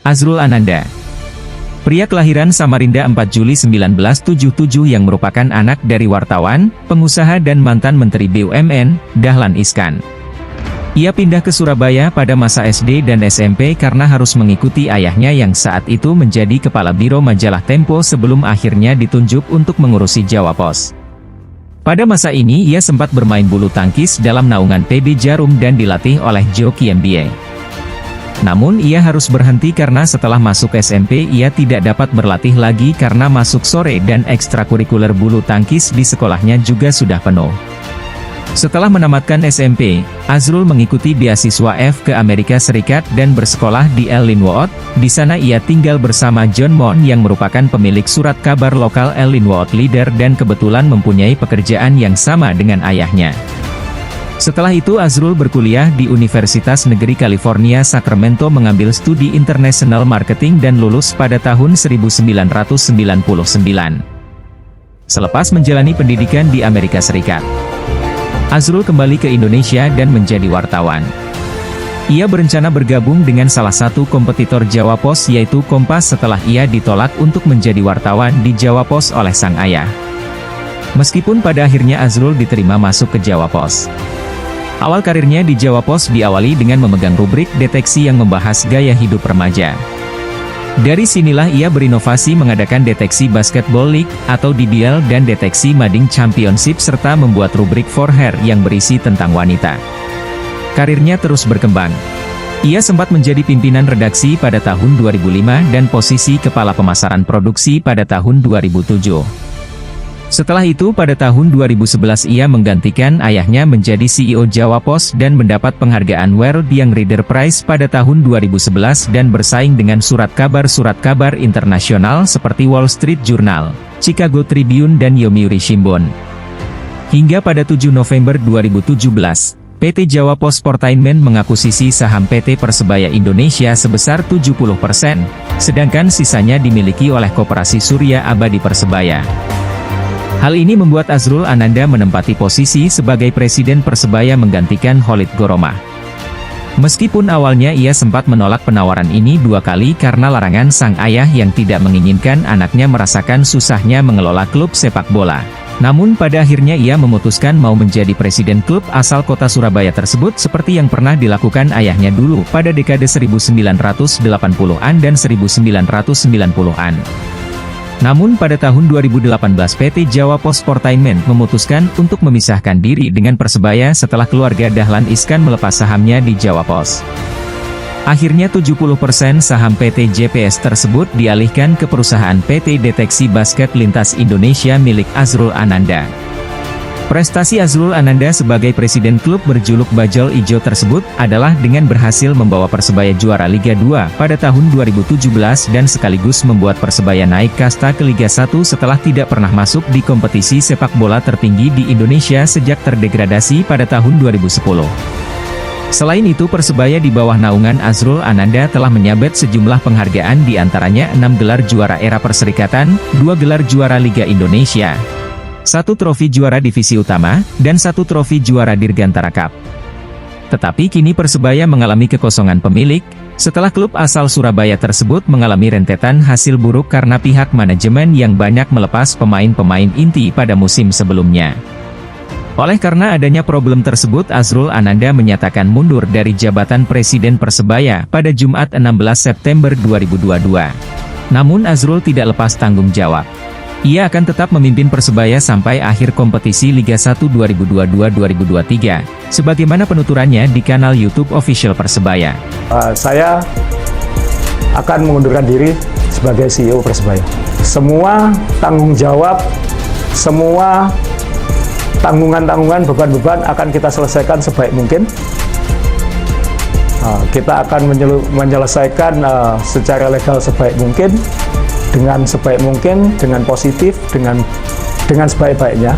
Azrul Ananda. Pria kelahiran Samarinda 4 Juli 1977 yang merupakan anak dari wartawan, pengusaha dan mantan Menteri BUMN, Dahlan Iskan. Ia pindah ke Surabaya pada masa SD dan SMP karena harus mengikuti ayahnya yang saat itu menjadi kepala biro majalah Tempo sebelum akhirnya ditunjuk untuk mengurusi Jawa Pos. Pada masa ini ia sempat bermain bulu tangkis dalam naungan PB Jarum dan dilatih oleh Jo Kiembie. Namun ia harus berhenti karena setelah masuk SMP ia tidak dapat berlatih lagi karena masuk sore dan ekstrakurikuler bulu tangkis di sekolahnya juga sudah penuh. Setelah menamatkan SMP, Azrul mengikuti beasiswa F ke Amerika Serikat dan bersekolah di El Linwood. Di sana ia tinggal bersama John Mon yang merupakan pemilik surat kabar lokal El Linwood Leader dan kebetulan mempunyai pekerjaan yang sama dengan ayahnya. Setelah itu Azrul berkuliah di Universitas Negeri California Sacramento mengambil studi International Marketing dan lulus pada tahun 1999. Selepas menjalani pendidikan di Amerika Serikat, Azrul kembali ke Indonesia dan menjadi wartawan. Ia berencana bergabung dengan salah satu kompetitor Jawa Pos yaitu Kompas setelah ia ditolak untuk menjadi wartawan di Jawa Pos oleh sang ayah. Meskipun pada akhirnya Azrul diterima masuk ke Jawa Pos. Awal karirnya di Jawa Pos diawali dengan memegang rubrik deteksi yang membahas gaya hidup remaja. Dari sinilah ia berinovasi mengadakan deteksi Basketball League atau DBL dan deteksi Mading Championship serta membuat rubrik For Hair yang berisi tentang wanita. Karirnya terus berkembang. Ia sempat menjadi pimpinan redaksi pada tahun 2005 dan posisi kepala pemasaran produksi pada tahun 2007. Setelah itu pada tahun 2011 ia menggantikan ayahnya menjadi CEO Jawa Pos dan mendapat penghargaan World Young Reader Prize pada tahun 2011 dan bersaing dengan surat kabar internasional seperti Wall Street Journal, Chicago Tribune dan Yomiuri Shimbun. Hingga pada 7 November 2017, PT Jawa Pos Sportainment mengakuisisi saham PT Persebaya Indonesia sebesar 70%, sedangkan sisanya dimiliki oleh Koperasi Surya Abadi Persebaya. Hal ini membuat Azrul Ananda menempati posisi sebagai Presiden Persebaya menggantikan Khalid Goromah. Meskipun awalnya ia sempat menolak penawaran ini 2 kali karena larangan sang ayah yang tidak menginginkan anaknya merasakan susahnya mengelola klub sepak bola. Namun pada akhirnya ia memutuskan mau menjadi presiden klub asal kota Surabaya tersebut seperti yang pernah dilakukan ayahnya dulu pada dekade 1980-an dan 1990-an. Namun pada tahun 2018 PT Jawa Pos Sportainment memutuskan untuk memisahkan diri dengan Persebaya setelah keluarga Dahlan Iskan melepas sahamnya di Jawa Pos. Akhirnya 70% saham PT JPS tersebut dialihkan ke perusahaan PT Deteksi Basket Lintas Indonesia milik Azrul Ananda. Prestasi Azrul Ananda sebagai presiden klub berjuluk Bajul Ijo tersebut adalah dengan berhasil membawa Persebaya juara Liga 2 pada tahun 2017 dan sekaligus membuat Persebaya naik kasta ke Liga 1 setelah tidak pernah masuk di kompetisi sepak bola tertinggi di Indonesia sejak terdegradasi pada tahun 2010. Selain itu Persebaya di bawah naungan Azrul Ananda telah menyabet sejumlah penghargaan di antaranya 6 gelar juara era Perserikatan, 2 gelar juara Liga Indonesia, 1 trofi juara divisi utama, dan 1 trofi juara Dirgantara Cup. Tetapi kini Persebaya mengalami kekosongan pemilik, setelah klub asal Surabaya tersebut mengalami rentetan hasil buruk karena pihak manajemen yang banyak melepas pemain-pemain inti pada musim sebelumnya. Oleh karena adanya problem tersebut Azrul Ananda menyatakan mundur dari jabatan Presiden Persebaya pada Jumat 16 September 2022. Namun Azrul tidak lepas tanggung jawab. Ia akan tetap memimpin Persebaya sampai akhir kompetisi Liga 1 2022-2023, sebagaimana penuturannya di kanal YouTube Official Persebaya. Saya akan mengundurkan diri sebagai CEO Persebaya. Semua tanggung jawab, semua tanggungan-tanggungan, beban-beban akan kita selesaikan sebaik mungkin. Kita akan menyelesaikan secara legal sebaik mungkin, dengan sebaik mungkin, dengan positif, dengan sebaik-baiknya.